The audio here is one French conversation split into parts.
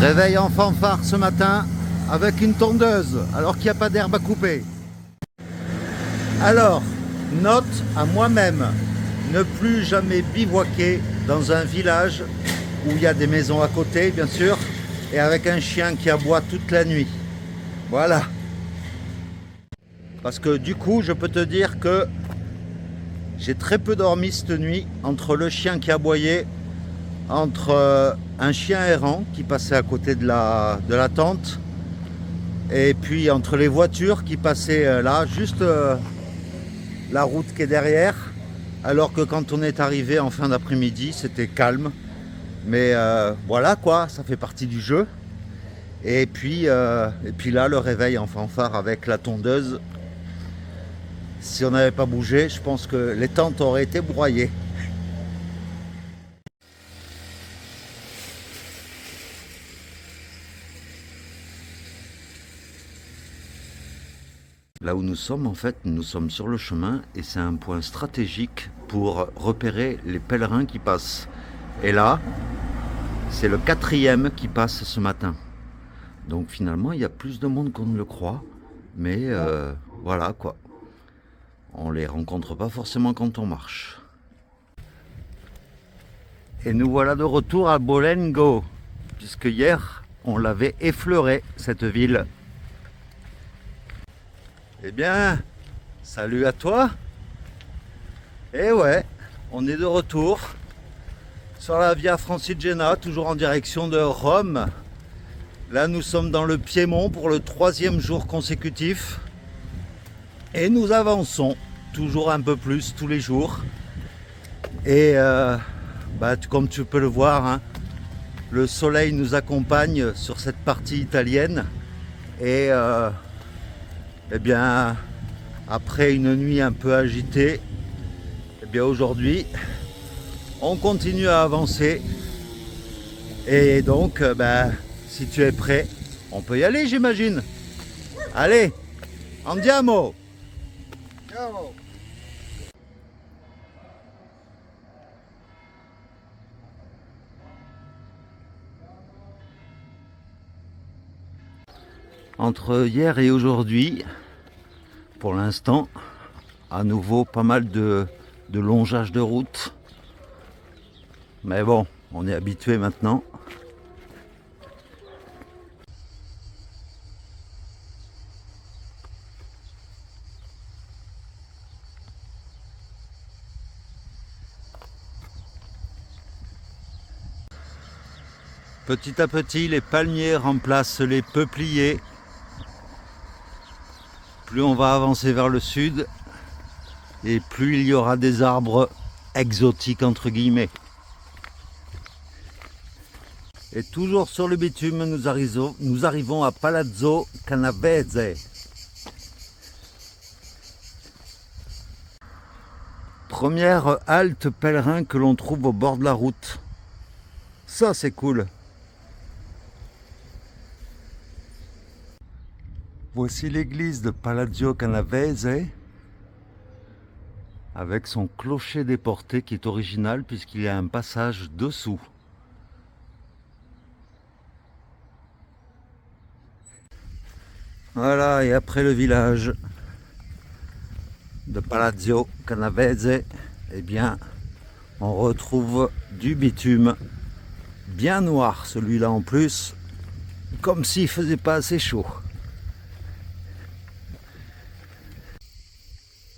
Réveil en fanfare ce matin avec une tondeuse alors qu'il n'y a pas d'herbe à couper. Alors, note à moi-même, ne plus jamais bivouaquer dans un village où il y a des maisons à côté bien sûr et avec un chien qui aboie toute la nuit. Voilà. Parce que du coup je peux te dire que j'ai très peu dormi cette nuit entre le chien qui aboyait, entre un chien errant qui passait à côté de la tente et puis entre les voitures qui passaient là, juste la route qui est derrière, alors que quand on est arrivé en fin d'après-midi c'était calme, mais voilà quoi, ça fait partie du jeu. Et puis là le réveil en fanfare avec la tondeuse. Si on n'avait pas bougé, je pense que les tentes auraient été broyées. Là où nous sommes, en fait, nous sommes sur le chemin et c'est un point stratégique pour repérer les pèlerins qui passent. Et là, c'est le 4e qui passe ce matin. Donc finalement, il y a plus de monde qu'on ne le croit. Mais voilà quoi. On les rencontre pas forcément quand on marche. Et nous voilà de retour à Bolengo, puisque hier, on l'avait effleuré, cette ville. Eh bien, salut à toi. Et ouais, on est de retour sur la Via Francigena, toujours en direction de Rome. Là, nous sommes dans le Piémont pour le 3e jour consécutif. Et nous avançons toujours un peu plus tous les jours. Et comme tu peux le voir, hein, le soleil nous accompagne sur cette partie italienne. Et eh bien, après une nuit un peu agitée, eh bien aujourd'hui, on continue à avancer. Et donc, si tu es prêt, on peut y aller, j'imagine. Allez, andiamo! Ciao. Entre hier et aujourd'hui, pour l'instant, à nouveau pas mal de longeage de route. Mais bon, on est habitué maintenant. Petit à petit, les palmiers remplacent les peupliers. Plus on va avancer vers le sud, et plus il y aura des arbres exotiques entre guillemets. Et toujours sur le bitume, nous arrivons à Palazzo Canavese. Première halte pèlerin que l'on trouve au bord de la route. Ça c'est cool. Voici l'église de Palazzo Canavese avec son clocher déporté qui est original puisqu'il y a un passage dessous. Voilà, et après le village de Palazzo Canavese, eh bien, on retrouve du bitume bien noir, celui-là en plus, comme s'il faisait pas assez chaud.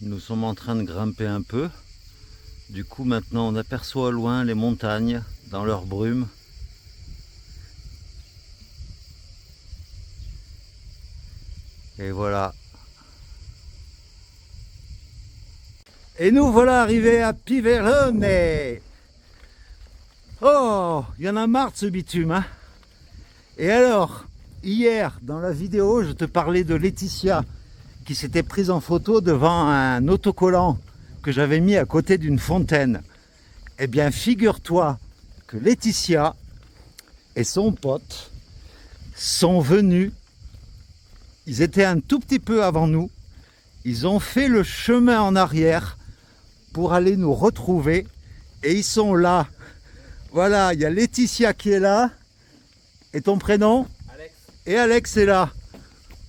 Nous sommes en train de grimper un peu. Du coup, maintenant, on aperçoit au loin les montagnes dans leur brume. Et voilà. Et nous voilà arrivés à Piverone. Oh, il y en a marre de ce bitume, hein. Et alors, hier, dans la vidéo, je te parlais de Laetitia qui s'était prise en photo devant un autocollant que j'avais mis à côté d'une fontaine. Eh bien, figure-toi que Laetitia et son pote sont venus. Ils étaient un tout petit peu avant nous. Ils ont fait le chemin en arrière pour aller nous retrouver. Et ils sont là. Voilà, il y a Laetitia qui est là. Et ton prénom? Alex. Et Alex est là.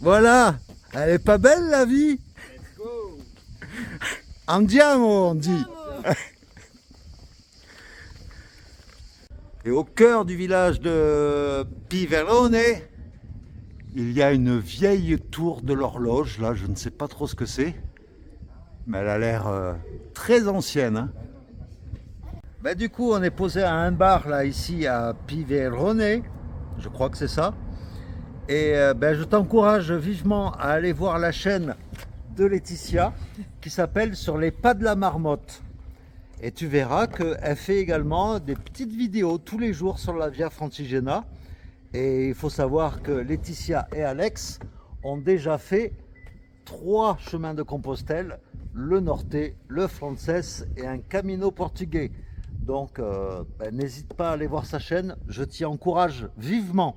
Voilà. Elle est pas belle la vie? Let's go. Andiamo, on dit. Et au cœur du village de Piverone, il y a une vieille tour de l'horloge. Là, je ne sais pas trop ce que c'est, mais elle a l'air très ancienne. Hein. Bah, du coup, on est posé à un bar là, ici à Piverone. Je crois que c'est ça. Et je t'encourage vivement à aller voir la chaîne de Laetitia qui s'appelle Sur les pas de la marmotte. Et tu verras qu'elle fait également des petites vidéos tous les jours sur la Via Francigena. Et il faut savoir que Laetitia et Alex ont déjà fait 3 chemins de Compostelle, le Norte, le Frances et un Camino portugais. Donc n'hésite pas à aller voir sa chaîne, je t'y encourage vivement.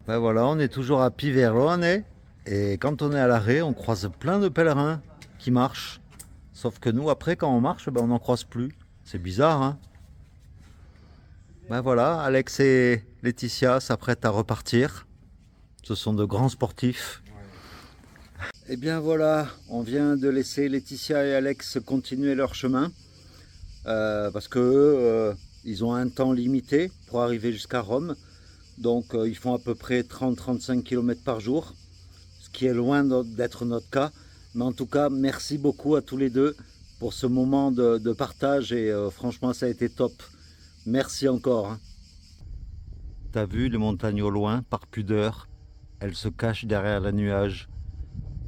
Ben voilà, on est toujours à Piverone et quand on est à l'arrêt, on croise plein de pèlerins qui marchent. Sauf que nous, après, quand on marche, on n'en croise plus. C'est bizarre, hein? Ben voilà, Alex et Laetitia s'apprêtent à repartir. Ce sont de grands sportifs. Et bien voilà, on vient de laisser Laetitia et Alex continuer leur chemin. Parce que ils ont un temps limité pour arriver jusqu'à Rome. Donc ils font à peu près 30-35 km par jour. Ce qui est loin d'être notre cas. Mais en tout cas, merci beaucoup à tous les deux pour ce moment de partage et franchement, ça a été top. Merci encore. Hein. T'as vu les montagnes au loin, par pudeur, elles se cachent derrière les nuages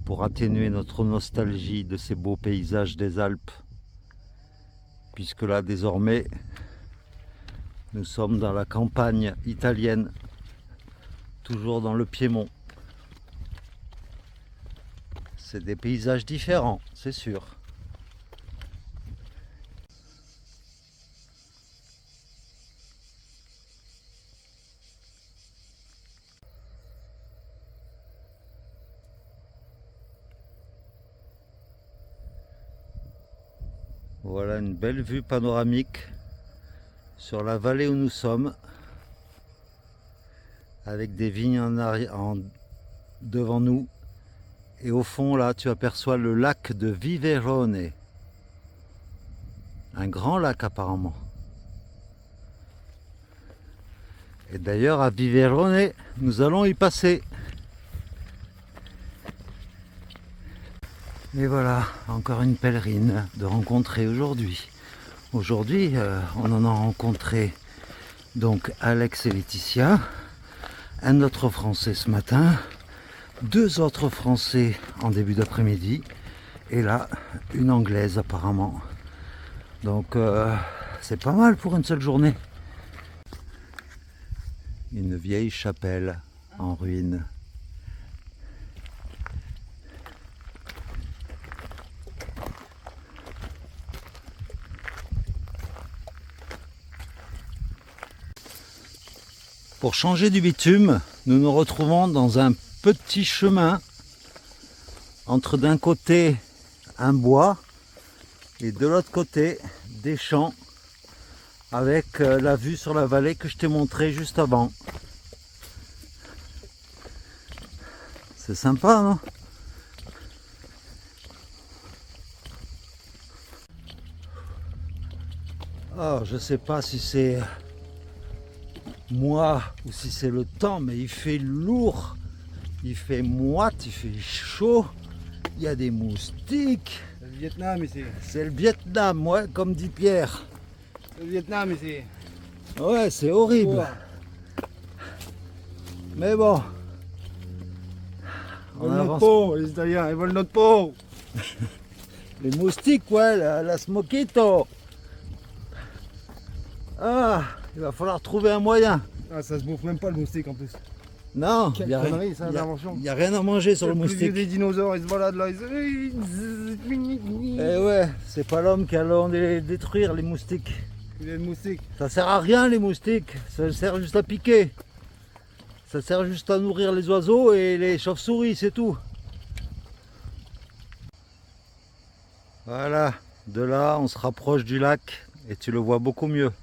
pour atténuer notre nostalgie de ces beaux paysages des Alpes. Puisque là, désormais, nous sommes dans la campagne italienne, toujours dans le Piémont. C'est des paysages différents, c'est sûr. Voilà une belle vue panoramique sur la vallée où nous sommes, avec des vignes devant nous. Et au fond, là, tu aperçois le lac de Viverone. Un grand lac, apparemment. Et d'ailleurs, à Viverone, nous allons y passer. Et voilà, encore une pèlerine de rencontrer aujourd'hui. Aujourd'hui, on en a rencontré donc Alex et Laetitia, un autre Français ce matin, 2 autres Français en début d'après-midi, et là, une Anglaise apparemment. Donc, c'est pas mal pour une seule journée. Une vieille chapelle en ruine. Pour changer du bitume, nous nous retrouvons dans un petit chemin entre d'un côté un bois et de l'autre côté des champs avec la vue sur la vallée que je t'ai montré juste avant. C'est sympa, non? Oh, je sais pas si c'est moi ou si c'est le temps, mais il fait lourd, il fait moite, il fait chaud, il y a des moustiques. C'est le Vietnam ici. C'est le Vietnam, ouais, comme dit Pierre. C'est le Vietnam ici. Ouais, c'est horrible. Ouais. Mais bon. Ils veulent notre peau, les Italiens, ils veulent notre peau. Les moustiques, ouais, la mosquito. Ah, il va falloir trouver un moyen. Ah, ça se bouffe même pas le moustique en plus. Non, il Quelle n'y a, connerie, ça, l'invention. a rien à manger sur le plus vieux moustique. des dinosaures, ils se baladent là. Eh ouais, c'est pas l'homme qui allons les détruire, les moustiques. Il y a le moustique. Ça sert à rien, les moustiques. Ça sert juste à piquer. Ça sert juste à nourrir les oiseaux et les chauves-souris, c'est tout. Voilà, de là, on se rapproche du lac et tu le vois beaucoup mieux.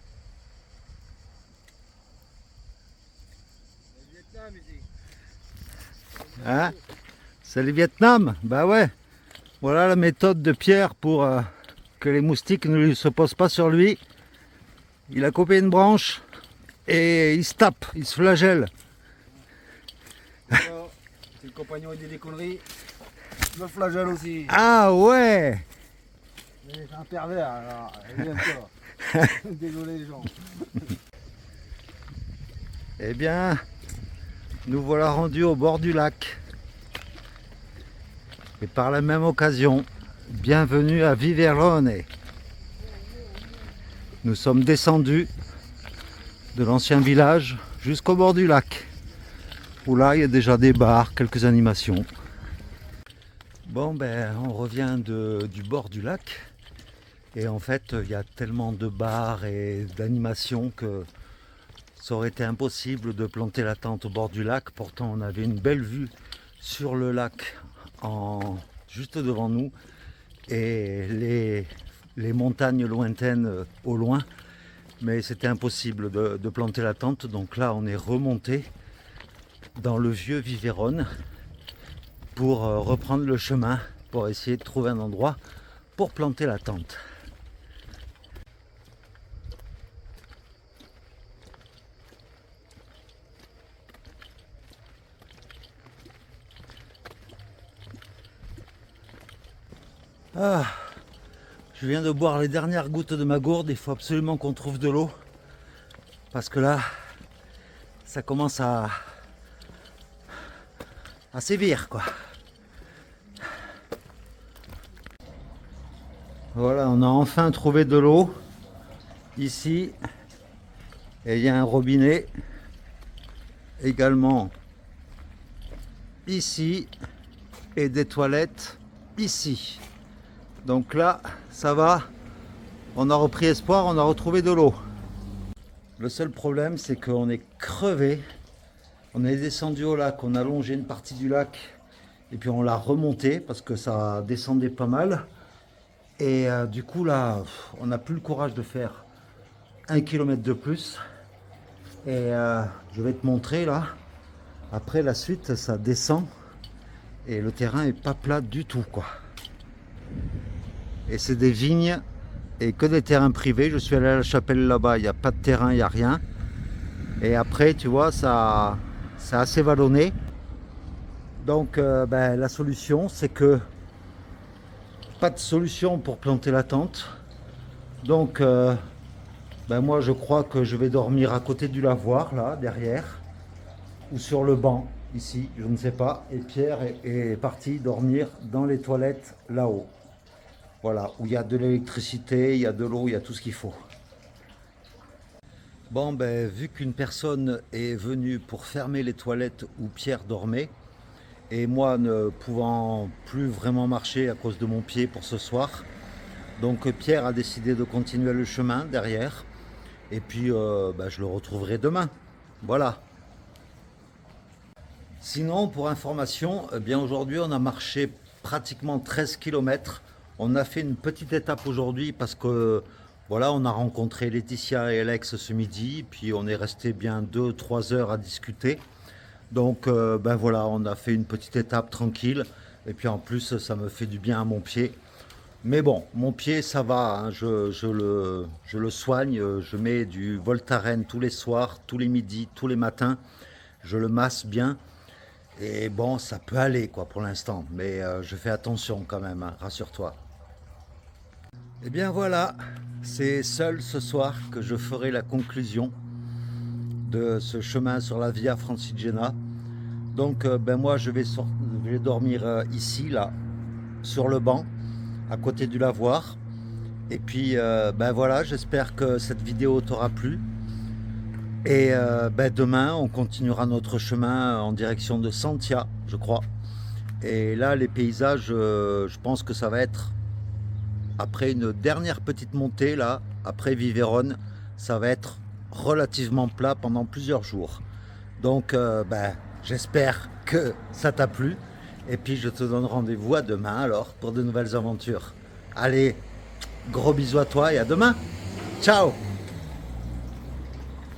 Vietnam ici. Hein? C'est le Vietnam? Bah ouais. Voilà la méthode de Pierre pour que les moustiques ne se posent pas sur lui. Il a coupé une branche et il se tape, il se flagelle. Alors, si le compagnon il dit des conneries, je me flagelle aussi. Ah ouais! Mais c'est un pervers alors, il aime ça. Désolé les gens. Eh bien, nous voilà rendus au bord du lac. Et par la même occasion, bienvenue à Viverone. Nous sommes descendus de l'ancien village jusqu'au bord du lac, où là il y a déjà des bars, quelques animations. Bon ben on revient du bord du lac et en fait il y a tellement de bars et d'animations que ça aurait été impossible de planter la tente au bord du lac. Pourtant on avait une belle vue sur le lac juste devant nous et les montagnes lointaines au loin. Mais c'était impossible de planter la tente, donc là on est remonté dans le vieux Viverone pour reprendre le chemin, pour essayer de trouver un endroit pour planter la tente. Ah, je viens de boire les dernières gouttes de ma gourde, il faut absolument qu'on trouve de l'eau. Parce que là, ça commence à sévir quoi. Voilà, on a enfin trouvé de l'eau ici. Et il y a un robinet également ici et des toilettes ici. Donc là, ça va. On a repris espoir, on a retrouvé de l'eau. Le seul problème, c'est qu'on est crevé. On est descendu au lac, on a longé une partie du lac et puis on l'a remonté parce que ça descendait pas mal. Et du coup là, on n'a plus le courage de faire 1 kilomètre de plus. Et je vais te montrer là. Après la suite, ça descend et le terrain est pas plat du tout quoi. Et c'est des vignes et que des terrains privés. Je suis allé à la chapelle là-bas, il n'y a pas de terrain, il n'y a rien. Et après, tu vois, ça c'est assez vallonné. Donc la solution, c'est que pas de solution pour planter la tente. Donc moi je crois que je vais dormir à côté du lavoir là derrière ou sur le banc ici, je ne sais pas. Et Pierre est parti dormir dans les toilettes là-haut. Voilà, où il y a de l'électricité, il y a de l'eau, il y a tout ce qu'il faut. Bon ben vu qu'une personne est venue pour fermer les toilettes où Pierre dormait, et moi ne pouvant plus vraiment marcher à cause de mon pied pour ce soir, donc Pierre a décidé de continuer le chemin derrière, et puis je le retrouverai demain. Voilà. Sinon, pour information, bien aujourd'hui on a marché pratiquement 13 km. On a fait une petite étape aujourd'hui parce que voilà, on a rencontré Laetitia et Alex ce midi, puis on est resté bien 2-3 heures à discuter. Donc voilà, on a fait une petite étape tranquille. Et puis en plus, ça me fait du bien à mon pied. Mais bon, mon pied, ça va, hein, je le soigne. Je mets du Voltaren tous les soirs, tous les midis, tous les matins. Je le masse bien. Et bon, ça peut aller quoi pour l'instant. Mais je fais attention quand même, hein, rassure-toi. Et bien voilà, c'est seul ce soir que je ferai la conclusion de ce chemin sur la Via Francigena. Donc moi je vais dormir ici là sur le banc à côté du lavoir. Et puis voilà, j'espère que cette vidéo t'aura plu. Et demain on continuera notre chemin en direction de Santia, je crois. Et là les paysages, je pense que ça va être après une dernière petite montée là, après Viverone, ça va être relativement plat pendant plusieurs jours. Donc j'espère que ça t'a plu. Et puis je te donne rendez-vous à demain alors pour de nouvelles aventures. Allez, gros bisous à toi et à demain. Ciao!